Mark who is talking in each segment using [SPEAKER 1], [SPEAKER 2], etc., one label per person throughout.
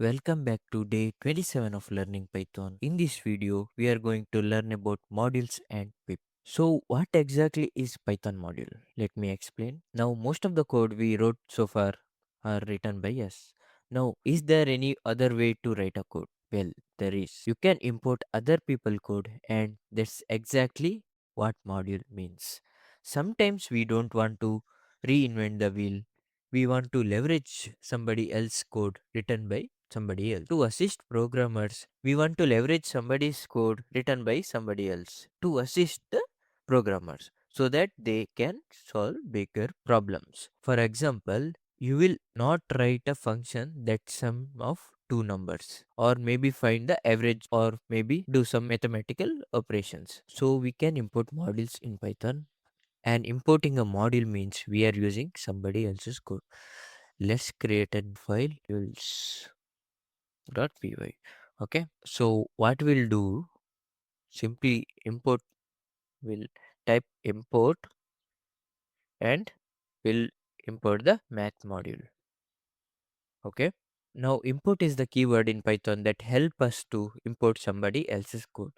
[SPEAKER 1] Welcome back to day 27 of learning Python. In this video, we are going to learn about modules and PIP. So, what exactly is Python module? Let me explain. Now, most of the code we wrote so far are written by us. Now, is there any other way to write a code? Well, there is. You can import other people code, and that's exactly what module means. Sometimes we don't want to reinvent the wheel. We want to leverage somebody else's code written by somebody else. To assist programmers, we want to leverage somebody's code written by somebody else to assist the programmers so that they can solve bigger problems. For example, you will not write a function that sum of two numbers or maybe find the average or maybe do some mathematical operations. So we can import modules in Python, and importing a module means we are using somebody else's code. Let's create a file tools.py. Okay, so what we'll do, simply import, will type import and we'll import the math module. Okay, now import is the keyword in Python that help us to import somebody else's code.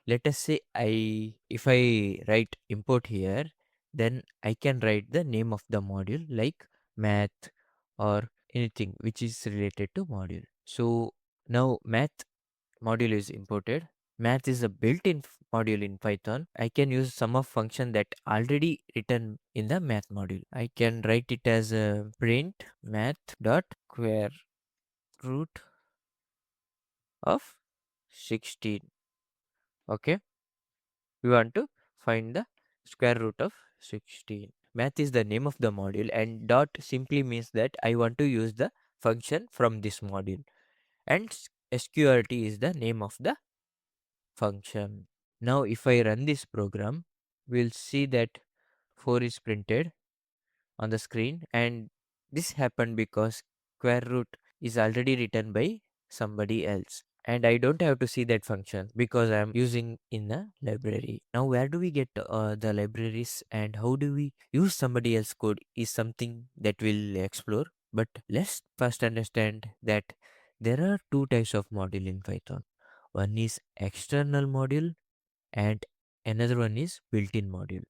[SPEAKER 1] Let us say if I write import here, then I can write the name of the module like math or anything which is related to module. So now math module is imported. Math is a built-in module in Python. I can use some of function that already written in the math module. I can write it as a print math dot square root of 16. Okay, we want to find the square root of 16. Math is the name of the module, and dot simply means that I want to use the function from this module, and sqrt is the name of the function. Now if I run this program, we'll see that 4 is printed on the screen, and this happened because square root is already written by somebody else, and I don't have to see that function because I'm using in the library. Now where do we get the libraries and how do we use somebody else code is something that we'll explore. But let's first understand that there are two types of module in Python. One is external module and another one is built-in module.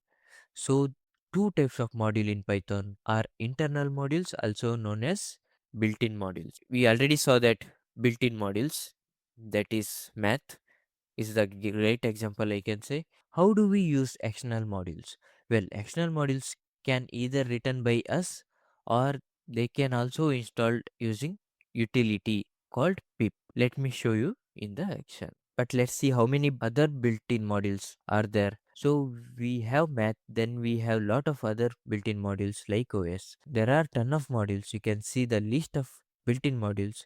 [SPEAKER 1] So two types of module in Python are internal modules, also known as built-in modules. We already saw that built-in modules, that is math, is the great example I can say. How do we use external modules? Well, external modules can either written by us or they can also installed using utility called PIP. Let me show you in the action. But let's see how many other built-in modules are there. So we have math, then we have lot of other built-in modules like OS. There are ton of modules. You can see the list of built-in modules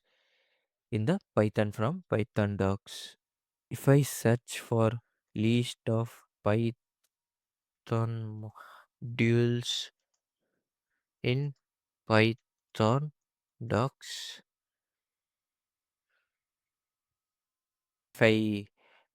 [SPEAKER 1] in the Python from Python docs. If I search for list of Python modules in Python docs, if I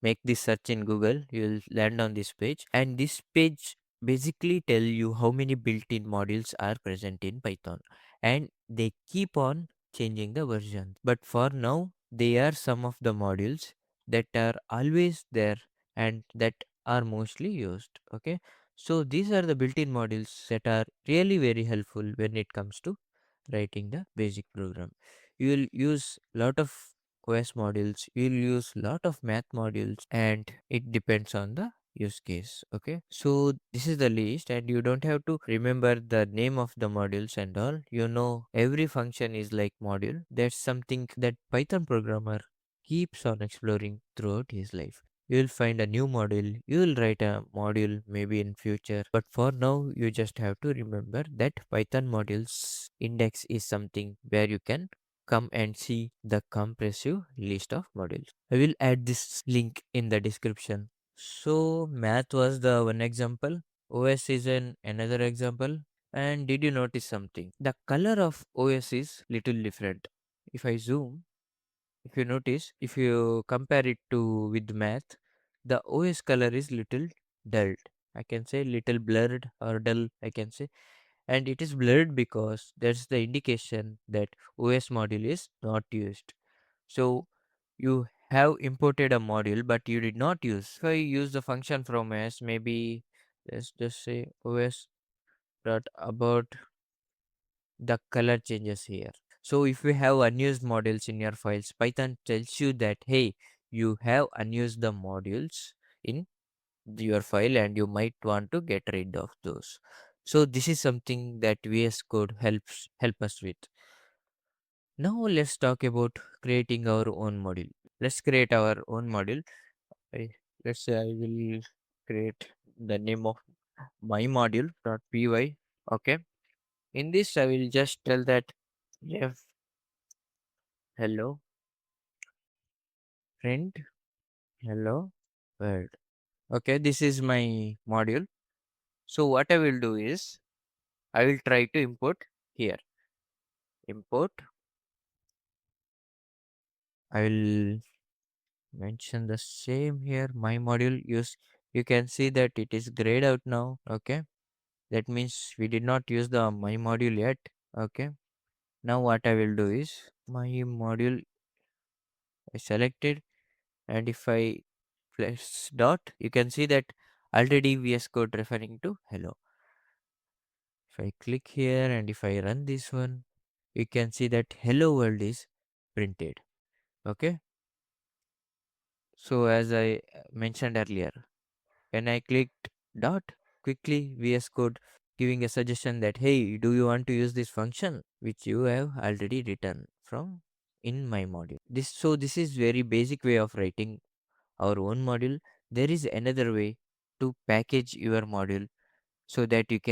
[SPEAKER 1] make this search in Google, you'll land on this page, and this page basically tell you how many built-in modules are present in Python, and they keep on changing the version. But for now, they are some of the modules that are always there and that are mostly used. Okay, so these are the built-in modules that are really very helpful when it comes to writing the basic program. You will use lot of OS modules, you will use lot of math modules, and it depends on the use case. Okay, so this is the list, and you don't have to remember the name of the modules and all. You know, every function is like module. That's something that Python programmer keeps on exploring throughout his life. You will find a new module, you will write a module maybe in future, but for now you just have to remember that Python modules index is something where you can come and see the comprehensive list of modules. I will add this link in the description. So math was the one example, OS is another example. And did you notice something? The color of OS is little different. If I zoom, if you notice, if you compare it to with math, the OS color is little dulled. I can say little blurred or dull, I can say. And it is blurred because that's the indication that OS module is not used. So you have imported a module but you did not use. If I use the function from OS, maybe let's just say OS dot about the color changes here. So if you have unused modules in your files, Python tells you that hey, you have unused the modules in your file and you might want to get rid of those. So this is something that VS Code help us with. Now let's talk about creating our own module. Let's create our own module. I, let's say I will create the name of my module.py. Okay. In this I will just tell that if hello friend, hello world. Okay, this is my module. So what I will do is I will try to import here. Import. I will mention the same here. My module use. You can see that it is grayed out now. Okay, that means we did not use the my module yet. Okay. Now what I will do is my module is selected, and if I press dot, you can see that already VS Code referring to hello. If I click here and if I run this one, you can see that hello world is printed. Okay. So as I mentioned earlier, when I clicked dot, quickly VS Code giving a suggestion that hey, do you want to use this function which you have already written from in my module. This is very basic way of writing our own module. There is another way to package your module so that it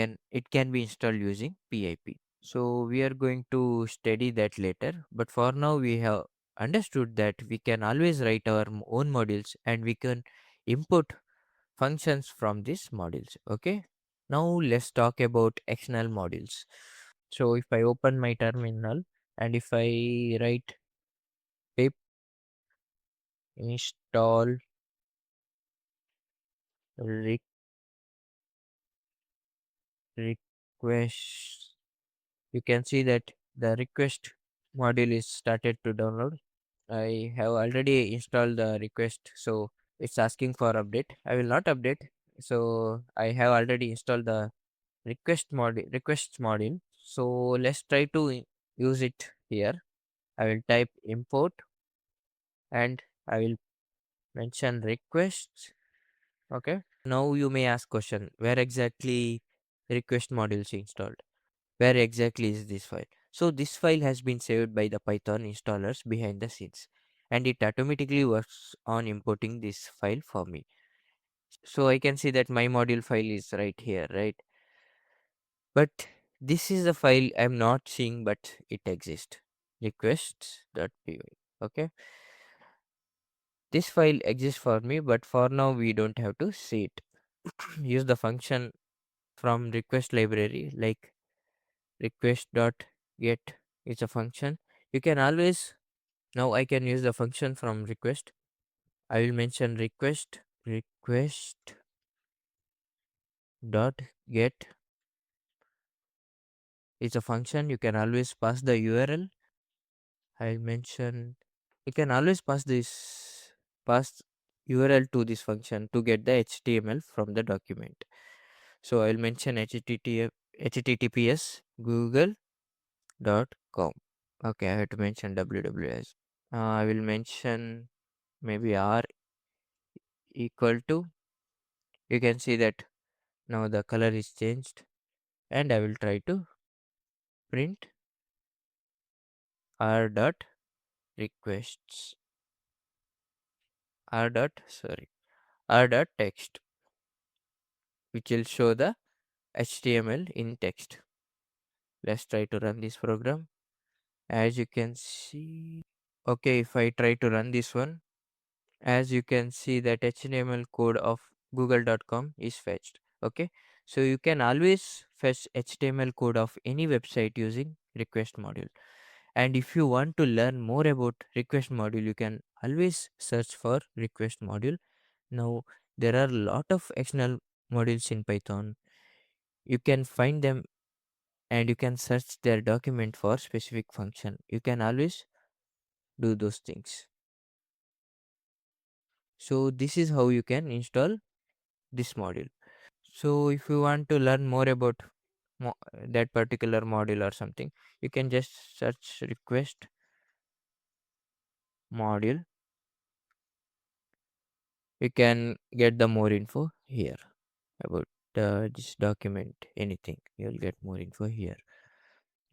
[SPEAKER 1] can be installed using PIP. So we are going to study that later. But for now, we have understood that we can always write our own modules and we can import functions from these modules. Okay. Now let's talk about external modules. So if I open my terminal and if I write pip install re- request, you can see that the request module is started to download. I have already installed the request, so it's asking for update. I will not update. So I have already installed the request module. So let's try to use it here. I will type import and I will mention requests. Okay. Now you may ask question where exactly request module is installed. Where exactly is this file? So this file has been saved by the Python installers behind the scenes and it automatically works on importing this file for me. So I can see that my module file is right here, right? But this is the file I'm not seeing, but it exists. Requests.py. Okay. This file exists for me, but for now we don't have to see it. Use the function from request library like request.get is a function. You can always now I can use the function from request. I will mention request dot get is a function. You can always pass the URL. I'll mention you can always pass URL to this function to get the HTML from the document. So I'll mention https google.com. Okay, I have to mention wws. I will mention maybe r equal to. You can see that now the color is changed, and I will try to print r dot requests r dot sorry r dot text, which will show the HTML in text. Let's try to run this program. As you can see, okay, if I try to run this one, as you can see that HTML code of google.com is fetched. Okay, so you can always fetch HTML code of any website using request module. And if you want to learn more about request module, you can always search for request module. Now there are a lot of external modules in Python. You can find them and you can search their document for specific function. You can always do those things. So this is how you can install this module. So if you want to learn more about that particular module or something, you can just search request module. You can get the more info here about this document, anything. You'll get more info here.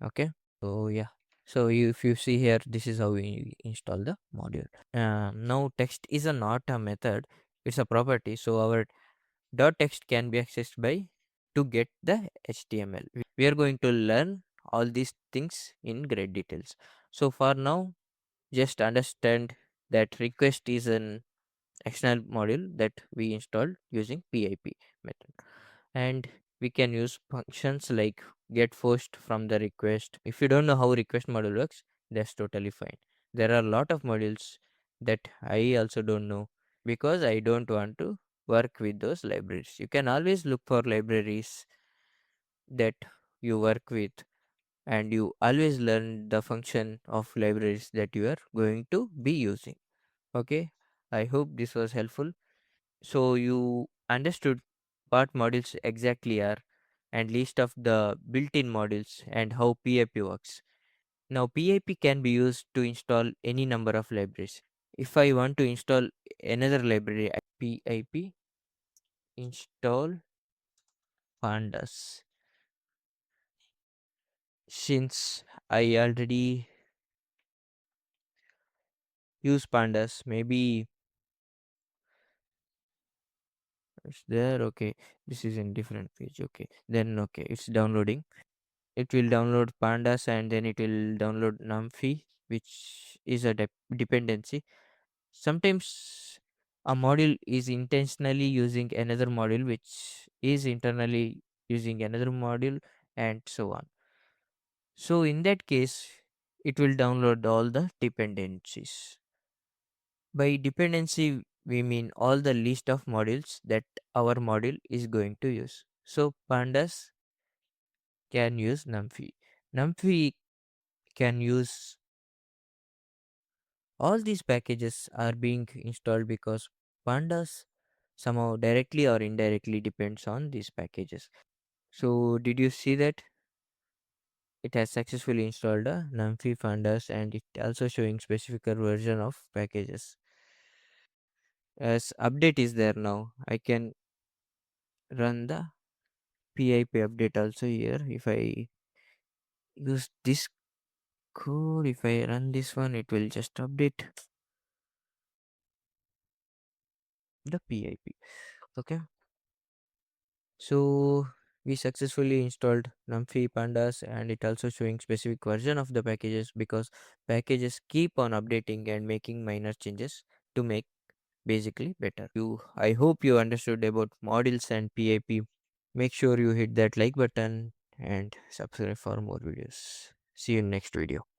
[SPEAKER 1] Okay. So yeah. So if you see here, this is how we install the module. Now text is not a method; it's a property. So our dot text can be accessed by to get the HTML. We are going to learn all these things in great details. So for now, just understand that request is an external module that we installed using PIP method, and we can use functions like get first from the request. If you don't know how request module works, that's totally fine. There are a lot of modules that I also don't know because I don't want to work with those libraries. You can always look for libraries that you work with, and you always learn the function of libraries that you are going to be using. Okay, I hope this was helpful. So you understood what modules exactly are and list of the built-in modules and how PIP works. Now PIP can be used to install any number of libraries. If I want to install another library, PIP install pandas. Since I already use pandas, maybe it's there. Okay, this is in different page. Okay, then okay, it's downloading. It will download pandas and then it will download numpy, which is a dependency. Sometimes a module is intentionally using another module which is internally using another module, and so on. So in that case, it will download all the dependencies. By dependency, we mean all the list of modules that our module is going to use. So pandas can use numpy. Numpy can use all these packages are being installed because pandas somehow directly or indirectly depends on these packages. So did you see that it has successfully installed a numpy pandas, and it also showing specific version of packages. As update is there now, I can run the PIP update also here. If I use this code, if I run this one, it will just update the PIP. Okay. So we successfully installed numpy pandas, and it also showing specific version of the packages because packages keep on updating and making minor changes to make basically better. I hope you understood about modules and PIP. Make sure you hit that like button and subscribe for more videos. See you in next video.